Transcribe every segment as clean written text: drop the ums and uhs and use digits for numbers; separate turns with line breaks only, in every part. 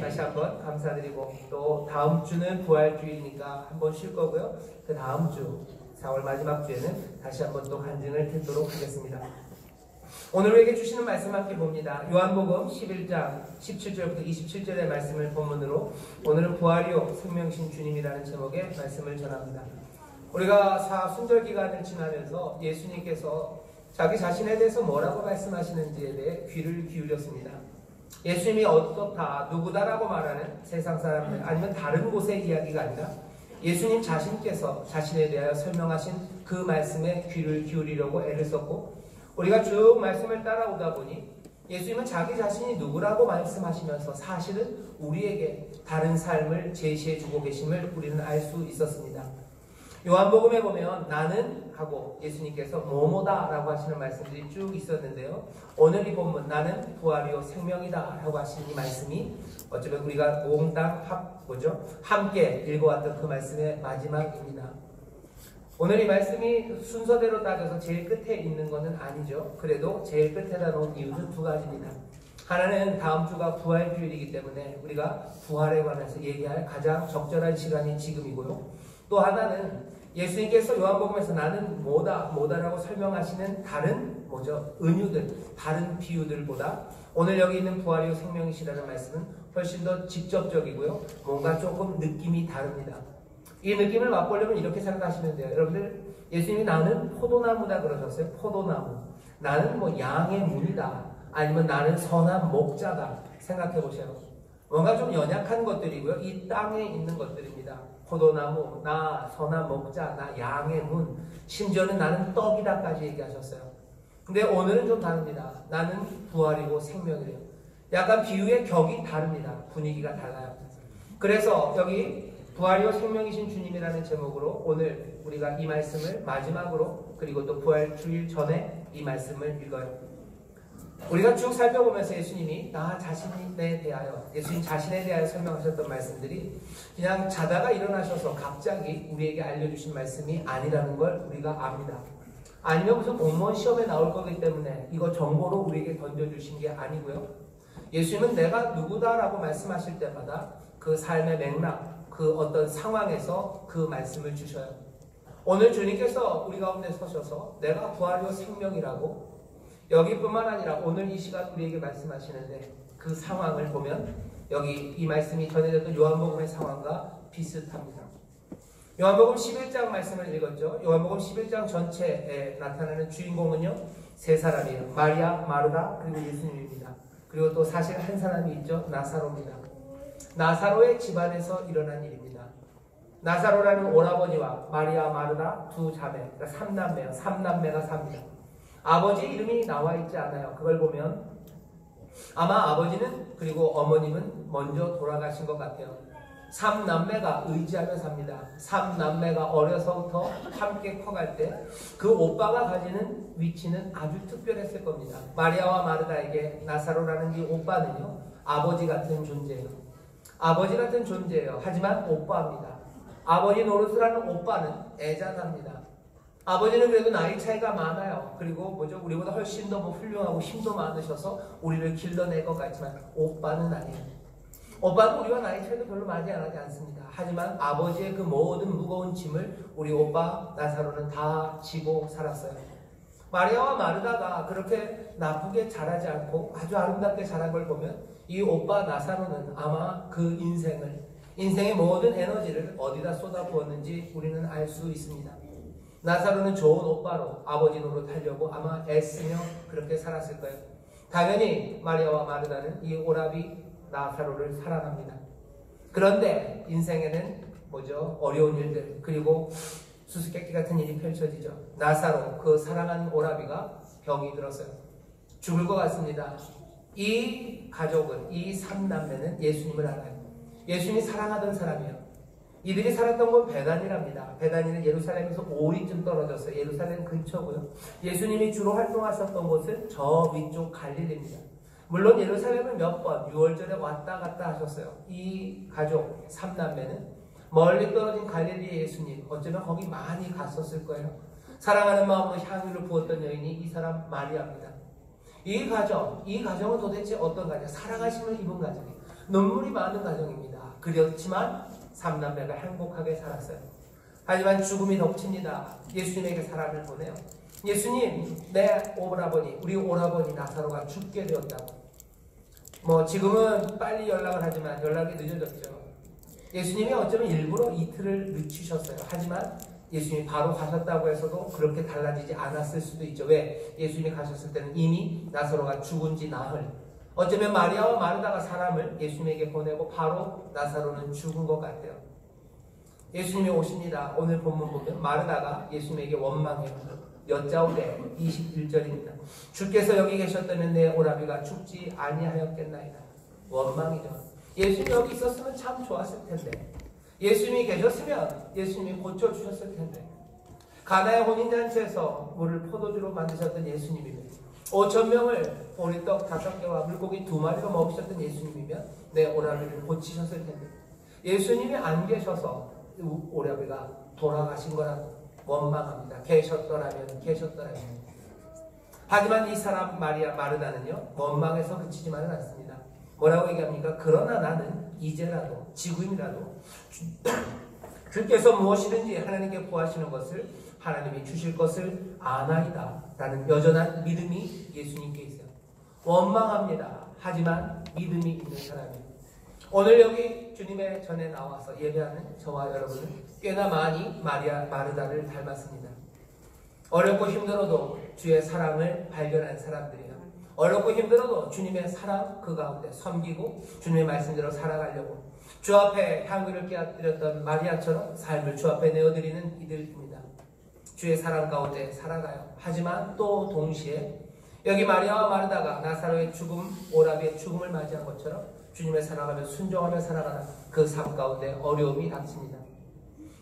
다시 한번 감사드리고, 또 다음 주는 부활주일이니까 한번 쉴 거고요. 그 다음 주 4월 마지막 주에는 다시 한번 또 간증을 듣도록 하겠습니다. 오늘 우리에게 주시는 말씀 함께 봅니다. 요한복음 11장 17절부터 27절의 말씀을 본문으로, 오늘은 부활이요 생명이신 주님이라는 제목의 말씀을 전합니다. 우리가 사순절 기간을 지나면서 예수님께서 자기 자신에 대해서 뭐라고 말씀하시는지에 대해 귀를 기울였습니다. 예수님이 어떻다, 누구다라고 말하는 세상 사람들 아니면 다른 곳의 이야기가 아니라 예수님 자신께서 자신에 대하여 설명하신 그 말씀에 귀를 기울이려고 애를 썼고, 우리가 쭉 말씀을 따라오다 보니 예수님은 자기 자신이 누구라고 말씀하시면서 사실은 우리에게 다른 삶을 제시해 주고 계심을 우리는 알 수 있었습니다. 요한복음에 보면 나는 하고 예수님께서 뭐뭐다 라고 하시는 말씀들이 쭉 있었는데요. 오늘 이 본문 나는 부활이요 생명이다 라고 하신 이 말씀이 어쩌면 우리가 몽땅 함께 읽어왔던 그 말씀의 마지막입니다. 오늘 이 말씀이 순서대로 따져서 제일 끝에 있는 것은 아니죠. 그래도 제일 끝에다 놓은 이유는 두 가지입니다. 하나는 다음 주가 부활주일이기 때문에 우리가 부활에 관해서 얘기할 가장 적절한 시간이 지금이고요. 또 하나는 예수님께서 요한복음에서 나는 뭐다라고 설명하시는 다른 은유들, 다른 비유들보다 오늘 여기 있는 부활이요 생명이시라는 말씀은 훨씬 더 직접적이고요. 뭔가 조금 느낌이 다릅니다. 이 느낌을 맛보려면 이렇게 생각하시면 돼요. 여러분들, 예수님이 나는 포도나무다 그러셨어요. 포도나무. 나는 양의 문이다. 아니면 나는 선한 목자다. 생각해 보세요. 뭔가 좀 연약한 것들이고요. 이 땅에 있는 것들입니다. 포도나무, 나 선한 목자, 나 양의 문, 심지어는 나는 떡이다까지 얘기하셨어요. 근데 오늘은 좀 다릅니다. 나는 부활이고 생명이래요. 약간 비유의 격이 다릅니다. 분위기가 달라요. 그래서 여기 부활이요 생명이신 주님이라는 제목으로 오늘 우리가 이 말씀을 마지막으로, 그리고 또 부활주일 전에 이 말씀을 읽어요. 우리가 쭉 살펴보면서 예수님이 나 자신에 대하여, 예수님 자신에 대하여 설명하셨던 말씀들이 그냥 자다가 일어나셔서 갑자기 우리에게 알려주신 말씀이 아니라는 걸 우리가 압니다. 아니면 무슨 공무원 시험에 나올 거기 때문에 이거 정보로 우리에게 던져주신 게 아니고요. 예수님은 내가 누구다라고 말씀하실 때마다 그 삶의 맥락, 그 어떤 상황에서 그 말씀을 주셔요. 오늘 주님께서 우리 가운데 서셔서 내가 부활이요 생명이라고 여기뿐만 아니라 오늘 이 시간 우리에게 말씀하시는데, 그 상황을 보면 여기 이 말씀이 전해졌던 요한복음의 상황과 비슷합니다. 요한복음 11장 말씀을 읽었죠. 요한복음 11장 전체에 나타나는 주인공은요, 세 사람이에요. 마리아, 마르다, 그리고 예수님입니다. 그리고 또 사실 한 사람이 있죠. 나사로입니다. 나사로의 집안에서 일어난 일입니다. 나사로라는 오라버니와 마리아, 마르다 두 자매, 그러니까 3남매예요. 3남매가 삽니다. 아버지 이름이 나와 있지 않아요. 그걸 보면 아마 아버지는, 그리고 어머님은 먼저 돌아가신 것 같아요. 3남매가 의지하며 삽니다. 3남매가 어려서부터 함께 커갈 때 그 오빠가 가지는 위치는 아주 특별했을 겁니다. 마리아와 마르다에게 나사로라는 이 오빠는요, 아버지 같은 존재예요. 아버지 같은 존재예요. 하지만 오빠입니다. 아버지 노릇을 하는 오빠는 애잔합니다. 아버지는 그래도 나이 차이가 많아요. 그리고 우리보다 훨씬 더 훌륭하고 힘도 많으셔서 우리를 길러낼 것 같지만 오빠는 아니에요. 오빠는 우리와 나이 차이도 별로 많이 나지 않습니다. 하지만 아버지의 그 모든 무거운 짐을 우리 오빠 나사로는 다 지고 살았어요. 마리아와 마르다가 그렇게 나쁘게 자라지 않고 아주 아름답게 자란 걸 보면 이 오빠 나사로는 아마 그 인생의 모든 에너지를 어디다 쏟아부었는지 우리는 알 수 있습니다. 나사로는 좋은 오빠로 아버지 노릇하려고 아마 애쓰며 그렇게 살았을 거예요. 당연히 마리아와 마르다는 이 오라비 나사로를 사랑합니다. 그런데 인생에는 어려운 일들, 그리고 수수께끼 같은 일이 펼쳐지죠. 나사로, 그 사랑하는 오라비가 병이 들었어요. 죽을 것 같습니다. 이 가족은, 이 3남매는 예수님을 알아요. 예수님이 사랑하던 사람이에요. 이들이 살았던 건 베다니랍니다. 베다니는 예루살렘에서 5리쯤 떨어졌어요. 예루살렘 근처고요. 예수님이 주로 활동하셨던 곳은 저 위쪽 갈릴리입니다. 물론 예루살렘을 몇 번 6월절에 왔다 갔다 하셨어요. 이 가족 3남매는 멀리 떨어진 갈릴리의 예수님, 어쩌면 거기 많이 갔었을 거예요. 사랑하는 마음으로 향유를 부었던 여인이 이 사람 마리아입니다. 이 가정은 도대체 어떤 가정? 사랑하심을 입은 가정이에요. 눈물이 많은 가정입니다. 그렇지만 삼남매가 행복하게 살았어요. 하지만 죽음이 덮칩니다. 예수님에게 사람을 보내요. 예수님, 내 오라버니, 우리 오라버니 나사로가 죽게 되었다고. 지금은 빨리 연락을 하지만 연락이 늦어졌죠. 예수님이 어쩌면 일부러 이틀을 늦추셨어요. 하지만 예수님이 바로 가셨다고 해서도 그렇게 달라지지 않았을 수도 있죠. 왜? 예수님이 가셨을 때는 이미 나사로가 죽은 지 나흘. 어쩌면 마리아와 마르다가 사람을 예수님에게 보내고 바로 나사로는 죽은 것 같아요. 예수님이 오십니다. 오늘 본문 보면 마르다가 예수님에게 원망해요. 여짜오되 21절입니다. 주께서 여기 계셨다면 내 오라비가 죽지 아니하였겠나이다. 원망이죠. 예수님이 여기 있었으면 참 좋았을 텐데, 예수님이 계셨으면 예수님이 고쳐주셨을 텐데, 가나의 혼인잔치에서 물을 포도주로 만드셨던 예수님이면, 5,000명을 보리떡 5개와 물고기 2마리로 먹이셨던 예수님이면 내 오라비를 고치셨을 텐데, 예수님이 안 계셔서 오라비가 돌아가신 거라고 원망합니다. 계셨더라면. 하지만 이 사람 마르다는요, 원망에서 그치지만은 않습니다. 뭐라고 얘기합니까? 그러나 나는 이제라도 지금이라도 주께서 무엇이든지 하나님께 구하시는 것을 하나님이 주실 것을 아나이다 라는 여전한 믿음이 예수님께 있어요. 원망합니다. 하지만 믿음이 있는 사람이에요. 오늘 여기 주님의 전에 나와서 예배하는 저와 여러분은 꽤나 많이 마르다를 닮았습니다. 어렵고 힘들어도 주의 사랑을 발견한 사람들이에요. 어렵고 힘들어도 주님의 사랑 그 가운데 섬기고 주님의 말씀대로 살아가려고 주 앞에 향기를 깨뜨렸던 마리아처럼 삶을 주 앞에 내어드리는 이들입니다. 주의 사랑 가운데 살아가요. 하지만 또 동시에 여기 마리아와 마르다가 나사로의 죽음, 오라비의 죽음을 맞이한 것처럼 주님의 사랑하며 순종하며 살아가는 그 삶 가운데 어려움이 닥칩니다.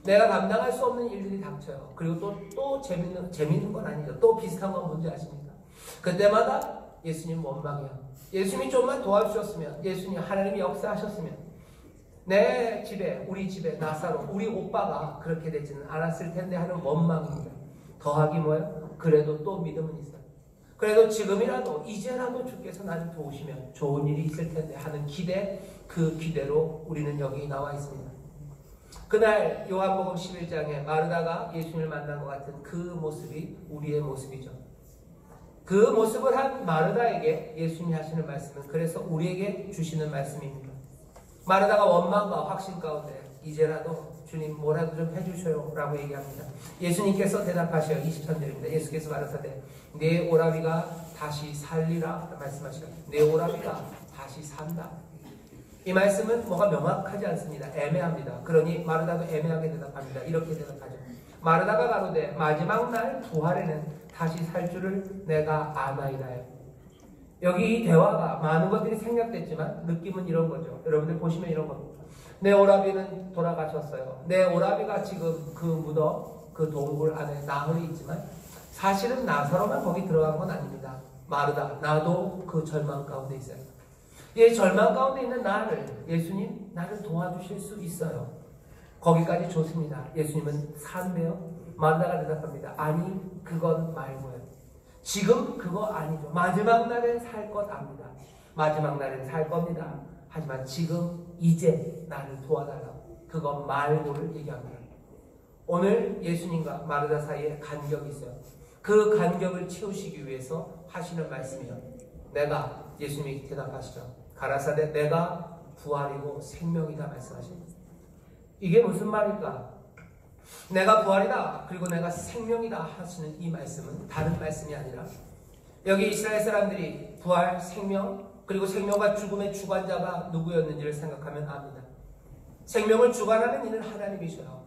내가 감당할 수 없는 일들이 닥쳐요. 그리고 또 재밌는 건 아니죠. 또 비슷한 건 뭔지 아십니까? 그때마다 예수님 원망해요. 예수님이 좀만 도와주셨으면, 예수님 하나님이 역사하셨으면 내 집에, 우리 집에 나사로, 우리 오빠가 그렇게 되지는 않았을 텐데 하는 원망입니다. 더하기 뭐예요? 그래도 또 믿음은 있어요. 그래도 지금이라도 이제라도 주께서 나를 도우시면 좋은 일이 있을 텐데 하는 기대, 그 기대로 우리는 여기 나와 있습니다. 그날 요한복음 11장에 마르다가 예수님을 만난 것 같은 그 모습이 우리의 모습이죠. 그 모습을 한 마르다에게 예수님이 하시는 말씀은 그래서 우리에게 주시는 말씀입니다. 마르다가 원망과 확신 가운데 이제라도 주님 뭐라도 좀 해주셔요 라고 얘기합니다. 예수님께서 대답하셔요. 23절입니다. 예수께서 가라사대 내 오라비가 다시 살리라 말씀하시고 내 오라비가 다시 산다. 이 말씀은 뭐가 명확하지 않습니다. 애매합니다. 그러니 마르다도 애매하게 대답합니다. 이렇게 대답하죠. 마르다가 가로되 마지막 날 부활에는 다시 살 줄을 내가 아나이다요. 여기 이 대화가 많은 것들이 생략됐지만 느낌은 이런 거죠. 여러분들 보시면 이런 겁니다. 내 오라비는 돌아가셨어요. 내 오라비가 지금 그 무덤, 그 동굴 안에 나흘이 있지만 사실은 나사로만 거기 들어간 건 아닙니다. 마르다, 나도 그 절망 가운데 있어요. 이 절망 가운데 있는 나를, 예수님 나를 도와주실 수 있어요. 거기까지 좋습니다. 예수님은 산대요. 마르다가 대답합니다. 아니 그건 말고요. 지금 그거 아니죠. 마지막 날엔 살 것 압니다. 마지막 날엔 살 겁니다. 하지만 지금 이제 나를 도와달라고 그건 말고를 얘기합니다. 오늘 예수님과 마르다 사이에 간격이 있어요. 그 간격을 채우시기 위해서 하시는 말씀이요. 내가, 예수님이 대답하시죠. 가라사대 내가 부활이고 생명이다 말씀하십니다. 이게 무슨 말일까? 내가 부활이다 그리고 내가 생명이다 하시는 이 말씀은 다른 말씀이 아니라 여기 이스라엘 사람들이 부활, 생명 그리고 생명과 죽음의 주관자가 누구였는지를 생각하면 압니다. 생명을 주관하는 이는 하나님이셔요.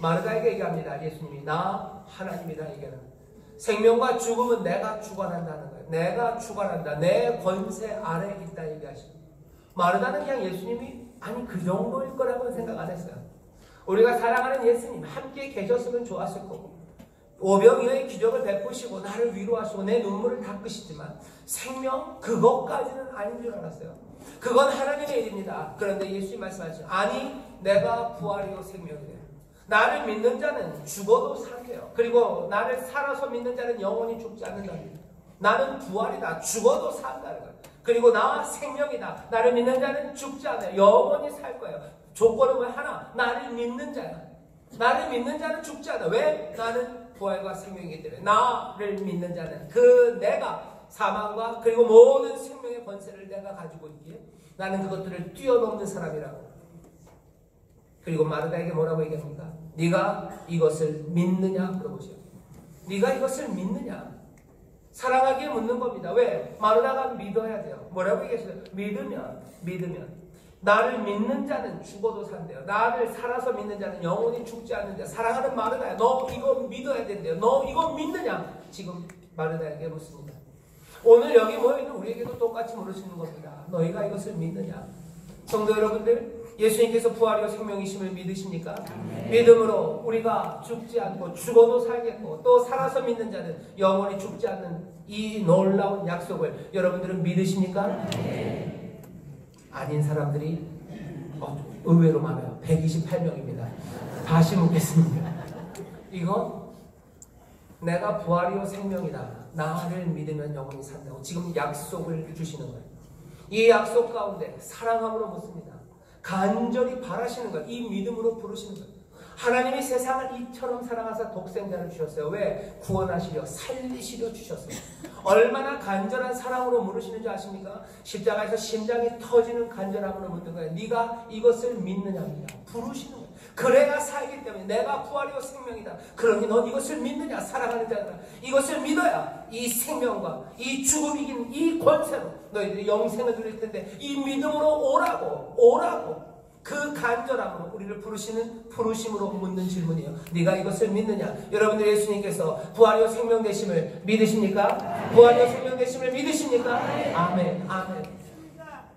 마르다에게 얘기합니다. 예수님이 나 하나님이다 얘기하는 생명과 죽음은 내가 주관한다는 거예요. 내가 주관한다. 내 권세 아래 있다 얘기하십니다. 마르다는 그냥 예수님이 아니 그 정도일 거라고는 생각 안 했어요. 우리가 사랑하는 예수님 함께 계셨으면 좋았을 거고 오병이어의 기적을 베푸시고 나를 위로하시고 내 눈물을 닦으시지만 생명 그것까지는 아닌 줄 알았어요. 그건 하나님의 일입니다. 그런데 예수님 말씀하시죠. 아니 내가 부활이요 생명이래요. 나를 믿는 자는 죽어도 살게요. 그리고 나를 살아서 믿는 자는 영원히 죽지 않는다. 나는 부활이다. 죽어도 산다는 거예요. 그리고 나 생명이다. 나를 믿는 자는 죽지 않아요. 영원히 살 거예요. 조건은 왜 하나? 나를 믿는 자야. 나를 믿는 자는 죽지 않아. 왜? 나는 부활과 생명이기 때문에. 나를 믿는 자는 그 내가 사망과 그리고 모든 생명의 권세를 내가 가지고 있기에 나는 그것들을 뛰어넘는 사람이라고. 그리고 마르다에게 뭐라고 얘기합니까? 네가 이것을 믿느냐 물어보세요. 네가 이것을 믿느냐? 사랑하기에 묻는 겁니다. 왜? 마르다가 믿어야 돼요. 뭐라고 얘기했어요? 믿으면 나를 믿는 자는 죽어도 산대요. 나를 살아서 믿는 자는 영원히 죽지 않는다. 사랑하는 마르다야, 너 이거 믿어야 된대요. 너 이거 믿느냐? 지금 마르다에게 묻습니다. 오늘 여기 모여있는 우리에게도 똑같이 물으시는 겁니다. 너희가 이것을 믿느냐? 성도 여러분들, 예수님께서 부활이요 생명이심을 믿으십니까? 믿음으로 우리가 죽지 않고 죽어도 살겠고 또 살아서 믿는 자는 영원히 죽지 않는 이 놀라운 약속을 여러분들은 믿으십니까? 아닌 사람들이 의외로 많아요. 128명입니다. 다시 묻겠습니다. 이거 내가 부활이요 생명이다. 나를 믿으면 영원히 산다고 지금 약속을 주시는 거예요. 이 약속 가운데 사랑함으로 묻습니다. 간절히 바라시는 것, 이 믿음으로 부르시는 것. 하나님이 세상을 이처럼 사랑하사 독생자를 주셨어요. 왜? 구원하시려 살리시려 주셨어요. 얼마나 간절한 사랑으로 물으시는 줄 아십니까? 십자가에서 심장이 터지는 간절함으로 묻는 거예요. 네가 이것을 믿느냐입니다. 부르시는 거예요. 그래야 살기 때문에 내가 부활이요 생명이다. 그러니 넌 이것을 믿느냐? 사랑하는 자들아, 이것을 믿어야 이 생명과 이 죽음 이긴 이 권세로 너희들이 영생을 누릴 텐데 이 믿음으로 오라고 그 간절함으로 우리를 부르심으로 묻는 질문이에요. 네가 이것을 믿느냐? 여러분들 예수님께서 부활이요 생명 되심을 믿으십니까? 부활이요 생명 되심을 믿으십니까? 아멘.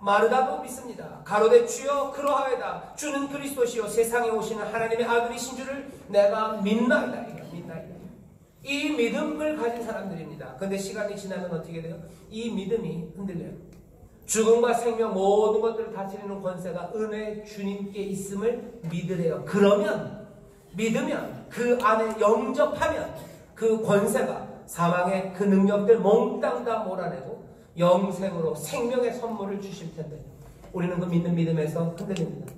마르다도 믿습니다. 가로되 주여 그러하여다. 주는 그리스도시요 세상에 오시는 하나님의 아들이신 줄을 내가 믿나이다. 이 믿음을 가진 사람들입니다. 그런데 시간이 지나면 어떻게 돼요? 이 믿음이 흔들려요. 죽음과 생명 모든 것들을 다스리는 권세가 은혜의 주님께 있음을 믿으래요. 그러면 믿으면 그 안에 영접하면 그 권세가 사망의 그 능력들 몽땅 다 몰아내고 영생으로 생명의 선물을 주실 텐데 우리는 그 믿는 믿음에서 흔들립니다.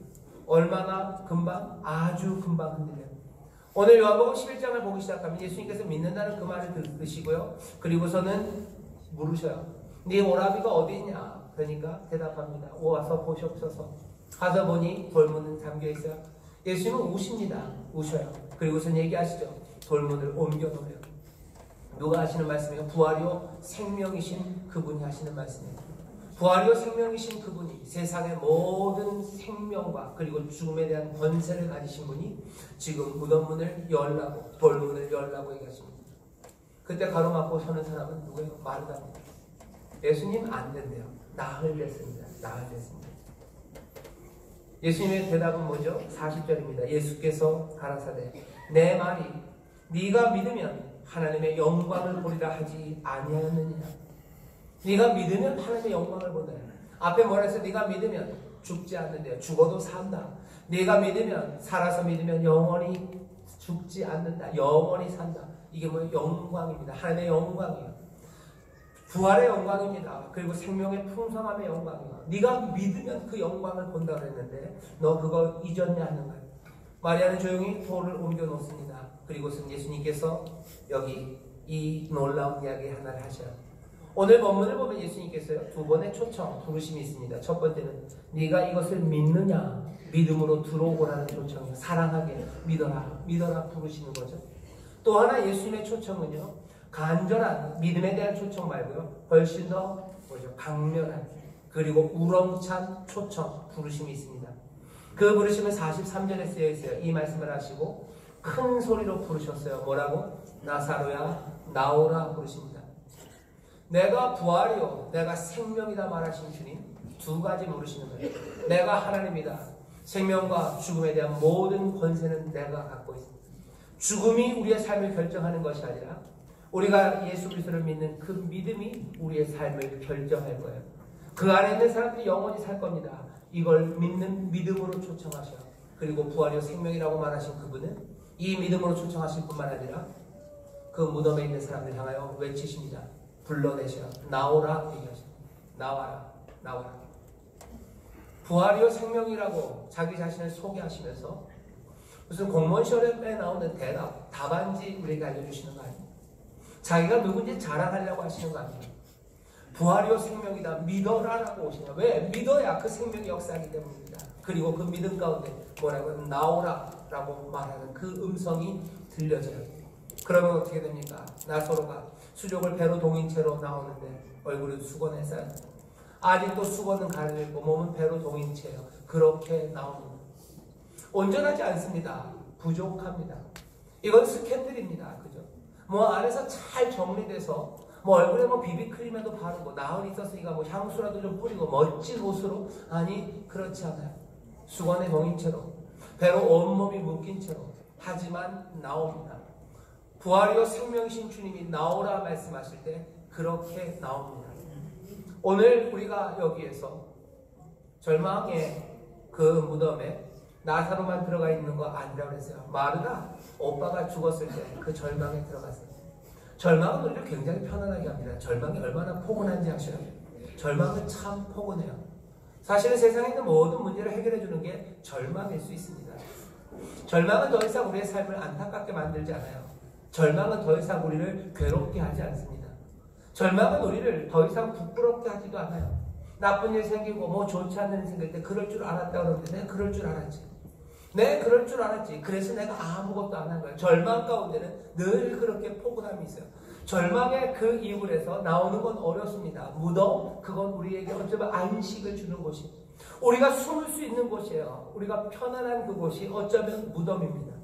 얼마나 금방? 아주 금방 흔들려요. 오늘 요한복음 11장을 보기 시작하면 예수님께서 믿는다는 그 말을 들으시고요. 그리고서는 물으셔요. 네 오라비가 어디 있냐? 그러니까 대답합니다. 와서 보시옵소서. 가서 보니 돌문은 잠겨 있어요. 예수님은 우셔요. 그리고선 얘기하시죠. 돌문을 옮겨 놓으래요. 누가 하시는 말씀이에요? 부활이요 생명이신 그분이 하시는 말씀이에요. 부활이요 생명이신 그분이 세상의 모든 생명과 그리고 죽음에 대한 권세를 가지신 분이 지금 무덤문을 열라고 돌문을 열라고 얘기하십니다. 그때 가로막고 서는 사람은 누구예요? 마르다입니다. 예수님 안 된대요. 나흘 됐습니다. 예수님의 대답은 뭐죠? 40절입니다. 예수께서 가라사대 내 말이 네가 믿으면 하나님의 영광을 보리라 하지 아니하였느냐. 네가 믿으면 하나님의 영광을 본다. 앞에 뭐라 했어요? 네가 믿으면 죽지 않는데요. 죽어도 산다. 네가 믿으면 살아서 믿으면 영원히 죽지 않는다. 영원히 산다. 이게 뭐예요? 영광입니다. 하나님의 영광이에요. 부활의 영광입니다. 그리고 생명의 풍성함의 영광이에요. 네가 믿으면 그 영광을 본다고 했는데 너 그거 잊었냐 하는 거예요. 마리아는 조용히 돌을 옮겨 놓습니다. 그리고선 예수님께서 여기 이 놀라운 이야기 하나를 하셔요. 오늘 본문을 보면 예수님께서요 두 번의 초청, 부르심이 있습니다. 첫 번째는 네가 이것을 믿느냐? 믿음으로 들어오라는 초청이에요. 사랑하게 믿어라 부르시는 거죠. 또 하나 예수님의 초청은요 간절한 믿음에 대한 초청 말고요 훨씬 더 강렬한 그리고 우렁찬 초청 부르심이 있습니다. 그 부르심은 43절에 쓰여 있어요. 이 말씀을 하시고 큰 소리로 부르셨어요. 뭐라고? 나사로야 나오라 부르십니다. 내가 부활이요 내가 생명이다 말하신 주님 두 가지 부르시는 거예요. 내가 하나님이다. 생명과 죽음에 대한 모든 권세는 내가 갖고 있습니다. 죽음이 우리의 삶을 결정하는 것이 아니라 우리가 예수 그리스도를 믿는 그 믿음이 우리의 삶을 결정할 거예요. 그 안에 있는 사람들이 영원히 살 겁니다. 이걸 믿는 믿음으로 초청하셔. 그리고 부활이요 생명이라고 말하신 그분은 이 믿음으로 초청하실 뿐만 아니라 그 무덤에 있는 사람들 향하여 외치십니다. 불러내셔. 나오라 얘기하십니다. 나와라, 나와라. 부활이요 생명이라고 자기 자신을 소개하시면서 무슨 공무원 시험에 나오는 대답, 답안지 우리에게 알려주시는 거 아니에요? 자기가 누군지 자랑하려고 하시는 거 아니에요? 부활이요 생명이다, 믿어라라고 오시냐. 왜? 믿어야 그 생명이 역사하기 때문입니다. 그리고 그 믿음 가운데 뭐라고 하면 나오라라고 말하는 그 음성이 들려져요. 그러면 어떻게 됩니까? 나사로가 수족을 배로 동인 채로 나오는데 얼굴은 수건에 쌓여 아직도 수건은 가려있고 몸은 배로 동인 채요. 그렇게 나옵니다. 온전하지 않습니다. 부족합니다. 이건 스캔들입니다. 그죠? 뭐 안에서 잘 정리돼서 뭐 얼굴에 뭐 비비크림에도 바르고 나흘 있었으니까 뭐 향수라도 좀 뿌리고 멋진 옷으로, 아니 그렇지 않아요. 수건에 동인 채로 배로 온몸이 묶인 채로 하지만 나옵니다. 부활이요 생명이신 주님이 나오라 말씀하실 때 그렇게 나옵니다. 오늘 우리가 여기에서 절망의 그 무덤에 나사로만 들어가 있는 거 아니라고 그랬어요. 마르다 오빠가 죽었을 때 그 절망에 들어갔어요. 절망은 우리를 굉장히 편안하게 합니다. 절망이 얼마나 포근한지 아셔요? 절망은 참 포근해요. 사실은 세상에 있는 모든 문제를 해결해 주는 게 절망일 수 있습니다. 절망은 더 이상 우리의 삶을 안타깝게 만들지 않아요. 절망은 더 이상 우리를 괴롭게 하지 않습니다. 절망은 우리를 더 이상 부끄럽게 하지도 않아요. 나쁜 일 생기고 뭐 좋지 않은 일 생길 때 그럴 줄 알았다 그러는데 내가 그럴 줄 알았지. 네, 그럴 줄 알았지. 그래서 내가 아무것도 안 한 거야. 절망 가운데는 늘 그렇게 포근함이 있어요. 절망의 그 이불에서 나오는 건 어렵습니다. 무덤, 그건 우리에게 어쩌면 안식을 주는 곳이에요. 우리가 숨을 수 있는 곳이에요. 우리가 편안한 그곳이 어쩌면 무덤입니다.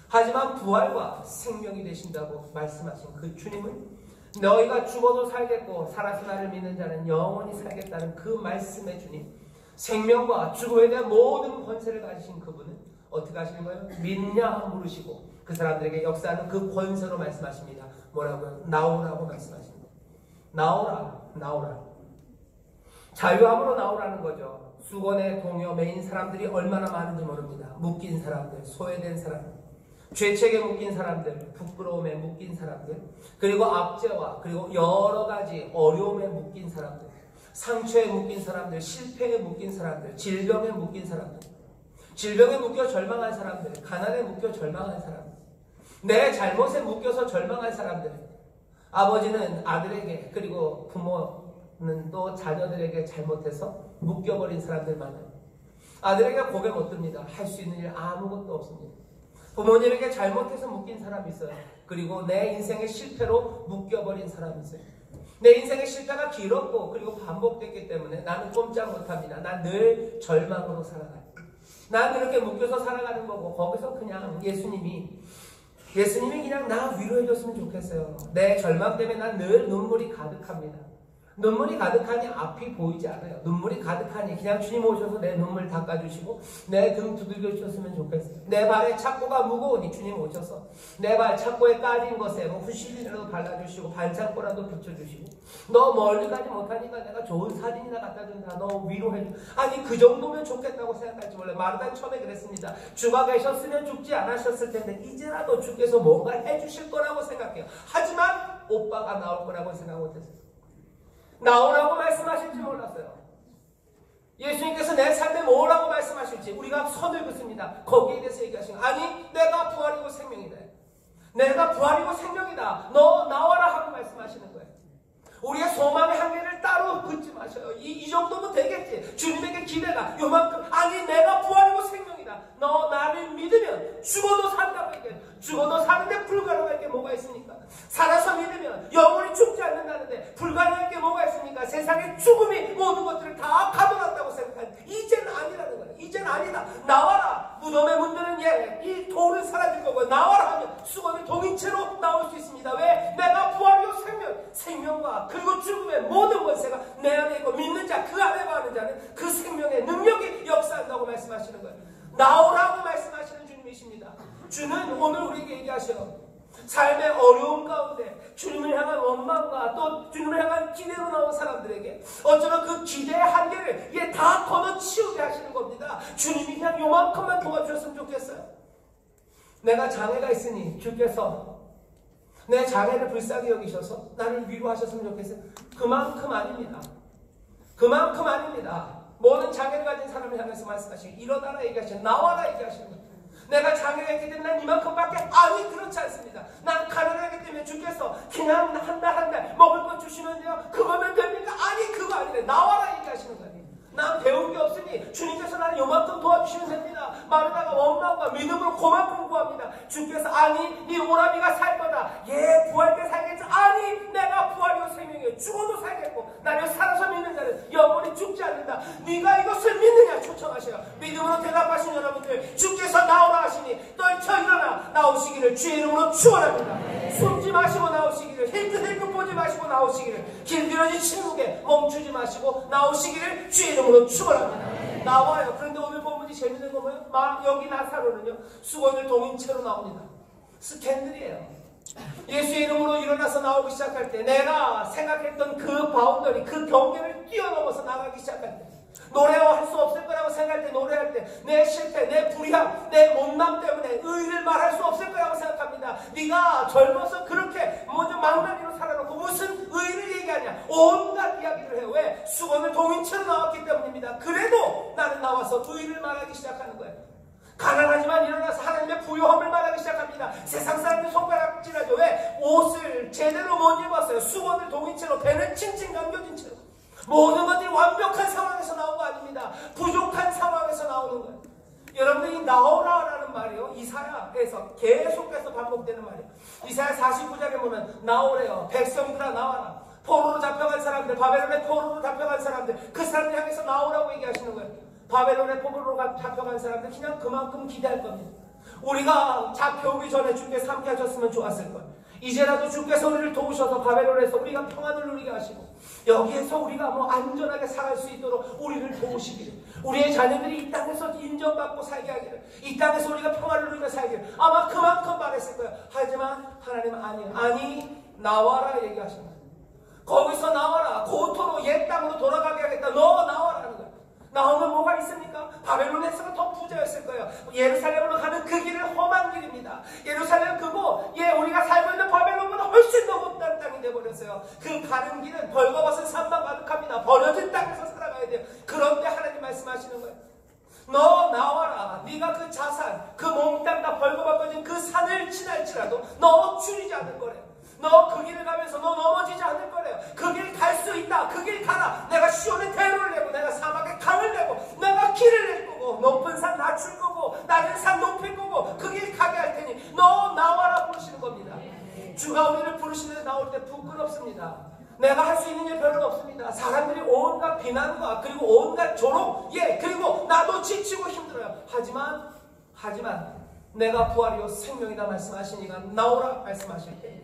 하지만 부활과 생명이 되신다고 말씀하신 그 주님은 너희가 죽어도 살겠고 살아서 나를 믿는 자는 영원히 살겠다는 그 말씀의 주님, 생명과 죽음에 대한 모든 권세를 가지신 그분은 어떻게 하시는 거예요? 믿냐 물으시고 그 사람들에게 역사하는 그 권세로 말씀하십니다. 뭐라고요? 나오라고 말씀하십니다. 나오라, 나오라. 자유함으로 나오라는 거죠. 수건에 동요 매인 사람들이 얼마나 많은지 모릅니다. 묶인 사람들, 소외된 사람들, 죄책에 묶인 사람들, 부끄러움에 묶인 사람들, 그리고 압제와 그리고 여러 가지 어려움에 묶인 사람들, 상처에 묶인 사람들, 실패에 묶인 사람들, 질병에 묶인 사람들, 질병에 묶여 절망한 사람들, 가난에 묶여 절망한 사람들, 내 잘못에 묶여서 절망한 사람들, 아버지는 아들에게 그리고 부모는 또 자녀들에게 잘못해서 묶여버린 사람들 많아요. 아들에게 고개 못 듭니다. 할 수 있는 일 아무것도 없습니다. 부모님에게 잘못해서 묶인 사람이 있어요. 그리고 내 인생의 실패로 묶여버린 사람이 있어요. 내 인생의 실패가 길었고 그리고 반복됐기 때문에 나는 꼼짝 못합니다. 난 늘 절망으로 살아가요. 난 그렇게 묶여서 살아가는 거고 거기서 그냥 예수님이 그냥 나 위로해줬으면 좋겠어요. 내 절망 때문에 난 늘 눈물이 가득합니다. 눈물이 가득하니 앞이 보이지 않아요. 눈물이 가득하니 그냥 주님 오셔서 내 눈물 닦아주시고 내 등 두들겨 주셨으면 좋겠어요. 내 발에 착고가 무거우니 주님 오셔서 내 발 착고에 깔린 것에 뭐 후시리라도 발라주시고 반창고라도 붙여주시고 너 멀리 가지 못하니까 내가 좋은 사진이나 갖다 준다. 너 위로해줘. 아니 그 정도면 좋겠다고 생각할지 몰라요. 마르다 처음에 그랬습니다. 주가 계셨으면 죽지 않으셨을 텐데 이제라도 주께서 뭔가 해주실 거라고 생각해요. 하지만 오빠가 나올 거라고 생각 못했어요. 나오라고 말씀하실지 몰랐어요. 예수님께서 내 삶에 뭐라고 말씀하실지 우리가 선을 긋습니다. 거기에 대해서 얘기하시는 거예요. 아니 내가 부활이고 생명이다. 내가 부활이고 생명이다. 너 나와라 하고 말씀하시는 거예요. 우리의 소망의 한계를 따로 긋지 마셔요. 이 정도면 되겠지. 주님에게 기대가 요만큼. 아니 내가 부활이고 생명이다. 너 나를 믿으면 죽어도 산다고 얘기해요. 죽어도 사는데 불가능할 게 뭐가 있습니까? 살아서 믿으면 영원히 죽지 않는다는데 불가능할 게 뭐가 있습니까? 세상의 죽음이 모든 것들을 다 가둬놨다고 생각하는데 이제는 아니라는 거예요. 이제는 아니다. 나와라. 무덤의 문들은 이 돌은 사라질 거고 나와라 하면 수건을 동인채로 나올 수 있습니다. 왜? 내가 부활이요 생명과 그리고 죽음의 모든 권세가 내 안에 있고 믿는 자 그 안에 거하는 자는 그 생명의 능력이 역사한다고 말씀하시는 거예요. 나오라고 말씀하시는 주님이십니다. 주는 오늘 우리에게 얘기하셔요. 삶의 어려움 가운데 주님을 향한 원망과 또 주님을 향한 기대로 나온 사람들에게 어쩌면 그 기대의 한계를 다 걷어치우게 하시는 겁니다. 주님이 그냥 요만큼만 도와주셨으면 좋겠어요. 내가 장애가 있으니 주께서 내 장애를 불쌍히 여기셔서 나를 위로하셨으면 좋겠어요. 그만큼 아닙니다. 그만큼 아닙니다. 모든 장애를 가진 사람을 향해서 말씀하시기 일어나라 얘기하시는 나와라 얘기하시는 거예요. 내가 장애가 있기 때문에 난 이만큼밖에 아니 그렇지 않습니다. 난 가난하기 때문에 주께서 그냥 한 달 먹을 것 주시는데요 그거면 됩니까? 아니 그거 아니래. 나와라 얘기하시는 거예요. 난 배운 게 없으니 주님께서 나를 요만큼 도와주시면 됩니다. 마르다가 원망과 믿음으로 그만큼 구합니다. 주께서 아니 네 오라비가 살 거다. 예 부활 때 살겠죠. 아니 내가 부활이요 생명이요 죽어도 살겠고 나를 살아서 믿는 자는 영원히 죽지 않는다. 네가 이것을 믿느냐 초청하셔요. 믿음으로 대답하신 여러분들 주께서 나오라 하시니 떨쳐 일어나 나오시기를 주의 이름으로 축원합니다. 숨지 마시고 나오시기를 힐끗힐끗 보지 마시고 나오시기를 길들여진 침묵에 멈추지 마시고 나오시기를 주의 이름으로 축원합니다. 나와요. 그런데 오늘 본문이 재밌는 거 뭐예요? 여기 나사로는요 수건을 동인 채로 나옵니다. 스캔들이에요. 예수의 이름으로 일어나서 나오기 시작할 때 내가 생각했던 그 바운더리 그 경계를 뛰어넘어서 나가기 시작할 때 노래할 수 없을 거라고 생각할 때 노래할 때 내 실패, 내 불의함, 내 못남 때문에 의를 말할 수 없을 거라고 생각합니다. 네가 젊어서 그렇게 먼저 망나니로 살아놓고 무슨 의를 얘기하냐 온갖 이야기를 해요. 왜? 수건을 동인채로 나왔기 때문입니다. 그래도 나는 나와서 의를 말하기 시작하는 거예요. 가난하지만 일어나서 하나님의 부요함을 말하기 시작합니다. 세상 사람들 손가락질하죠. 왜? 옷을 제대로 못 입었어요. 수건을 동인채로 배는 칭칭 감겨진 채로 모든 것들이 완벽한 상황에서 나온 거 아닙니다. 부족한 상황에서 나오는 거예요. 여러분들이 나오라라는 말이요 이사야에서 계속해서 반복되는 말이에요. 이사야 49장에 보면 나오래요. 백성들아 나와라. 포로로 잡혀간 사람들, 바벨론의 포로로 잡혀간 사람들, 그 사람들 향해서 나오라고 얘기하시는 거예요. 바벨론의 포로로 잡혀간 사람들 그냥 그만큼 기대할 겁니다. 우리가 잡혀오기 전에 주께서 함께 하셨으면 좋았을 거예요. 이제라도 주께서 우리를 도우셔서 바벨론에서 우리가 평안을 누리게 하시고 여기에서 우리가 안전하게 살아갈 수 있도록 우리를 도우시기를, 우리의 자녀들이 이 땅에서 인정받고 살게 하기를, 이 땅에서 우리가 평안을 누리며 살기를 아마 그만큼 바랬을 거예요. 하지만 하나님은 아니에요. 아니 나와라 얘기하시는 거예요. 거기서 나와라. 고토로 옛 땅으로 돌아가게 하겠다. 너 나와라는 거예요. 나오면 뭐가 있습니까? 바벨론에서는 더 부자였을 거예요. 예루살렘으로 가는 그 길은 험한 길입니다. 예루살렘 그거 우리가 살고 있는 바벨론보다 훨씬 더 못난 땅이 되어버렸어요. 그 가는 길은 벌거벗은 산만 가득합니다. 버려진 땅에서 살아가야 돼요. 그런데 하나님 말씀하시는 거예요. 너 나와라. 네가 그 자산, 그 몽땅 다 벌거벗겨진 그 산을 지날지라도 너 줄이지 않을 거래요. 너 그 길을 가면서 너 넘어지지 않을 거래요. 그 길 갈 수 있다. 그 길 가라. 내가 시온에 대로를 내고 내가 사막에 강을 내고 내가 길을 낼 거고 높은 산 낮출 거고 낮은 산 높일 거고 그 길 가게 할 테니 너 나와라 부르시는 겁니다. 주가 우리를 부르시는데 나올 때 부끄럽습니다. 내가 할 수 있는 일 별로 없습니다. 사람들이 온갖 비난과 그리고 온갖 조롱 그리고 나도 지치고 힘들어요. 하지만 내가 부활이요 생명이다 말씀하시니까 나오라 말씀하실 때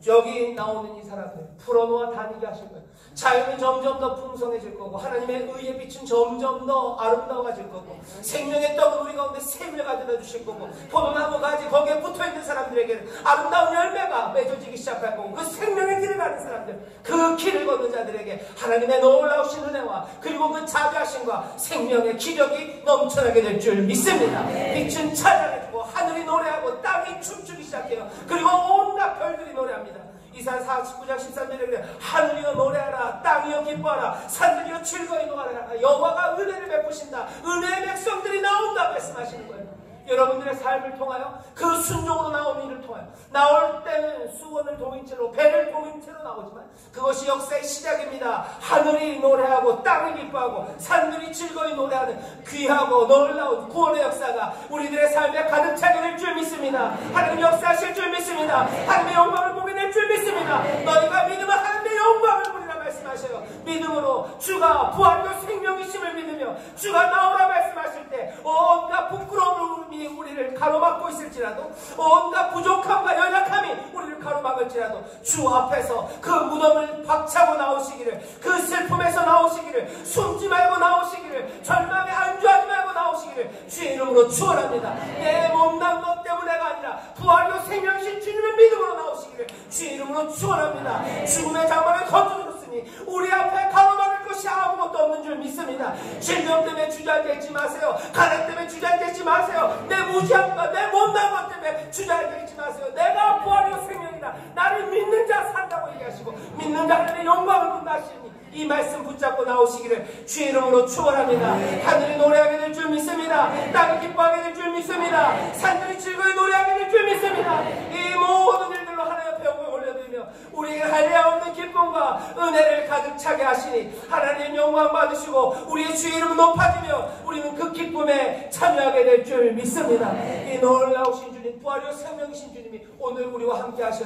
여기 나오는 이 사람들 풀어놓아 다니게 하실 거예요. 자연이 점점 더 풍성해질 거고 하나님의 의의 빛은 점점 더 아름다워질 거고 생명의 떡은 우리 가운데 샘을 가져다 주실 거고 포도나무 가지 거기에 붙어있는 사람들에게는 아름다운 열매가 맺어지기 시작할 거고 그 생명의 길을 가는 사람들 그 길을 걷는 자들에게 하나님의 놀라우신 은혜와 그리고 그 자비하심과 생명의 기력이 넘쳐나게 될 줄 믿습니다. 빛은 찬양해주고 하늘이 노래하고 땅이 춤추기 시작해요. 그리고 온갖 별들이 노래합니다. 이사야 49장 13절에 그래 하늘이여 노래하라 땅이여 기뻐하라 산들이여 즐거이 노래하라 여호와가 은혜를 베푸신다. 은혜의 백성들이 나온다 말씀하시는 거예요. 여러분들의 삶을 통하여 그 순종으로 나오는 일을 통하여 나올 때는 수건을 동인채로 배를 동인채로 나오지만 그것이 역사의 시작입니다. 하늘이 노래하고 땅이 기뻐하고 산들이 즐거이 노래하는 귀하고 놀라운 구원의 역사가 우리들의 삶에 가득 차게 될 줄 믿습니다. 하나님 역사하실 줄 믿습니다. 하나님의 영광을 보게 될 줄 믿습니다. 너희가 믿으면 하나님의 영광을 보리라 말씀하셔요. 믿음으로 주가 부활과 생명이심을 믿으며 주가 나오라 말씀하실 때 온갖 부끄러움이 우리를 가로막고 있을지라도 온갖 부족함과 연약함이 우리를 가로막을지라도 주 앞에서 그 무덤을 박차고 나오시기를 그 슬픔에서 나오시기를 숨지 말고 나오시기를 절망에 안주하지 말고 나오시기를 주의 이름으로 축원합니다. 내 못난 것 때문에가 아니라 부활과 생명이신 주님의 믿음으로 나오시기를 주의 이름으로 축원합니다. 죽음의 장막을 거두셨으니 우리 앞에 가로막을 것이 아무것도 없는 줄 믿습니다. 질병 때문에 주저앉아있지 마세요. 가난 때문에 주저앉아있지 마세요. 내 무지함과 내 못난 것 때문에 주저앉아있지 마세요. 내가 부활이요 생명이다. 나를 믿는 자 산다고 얘기하시고 믿는 자 하나님의 영광을 본다시니 이 말씀 붙잡고 나오시기를 주의 이름으로 축원합니다. 하늘이 노래하게 될 줄 믿습니다. 땅이 기뻐하게 될 줄 믿습니다. 산들이 즐거이 노래하게 될 줄 믿습니다. 이 모든 일들로 하나님 앞에 영광을 올려드리며 우리에게 할례 없는 기쁨과 은혜를 가득 차게 하시니 하나님 영광 받으시고 우리의 주의 이름 높아지며 우리는 그 기쁨에 참여하게 될 줄 믿습니다. 이 놀라우신 주님, 부활이요 생명이신 주님이 오늘 우리와 함께 하셔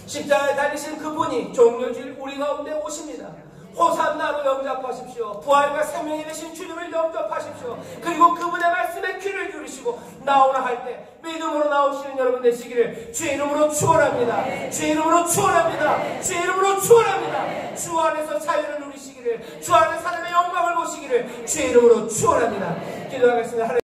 십자가에 달리신 그분이 종려주일 우리 가운데 오십니다. 호산나로 영접하십시오. 부활과 생명이 되신 주님을 영접하십시오. 그리고 그분의 말씀에 귀를 기울이시고 나오라 할 때 믿음으로 나오시는 여러분 되시기를 주의 이름으로 축원합니다. 주의 이름으로 축원합니다. 주의 이름으로 축원합니다. 주 안에서 자유를 누리시기를, 주 안에 하나님의 영광을 보시기를 주의 이름으로 축원합니다. 기도하겠습니다.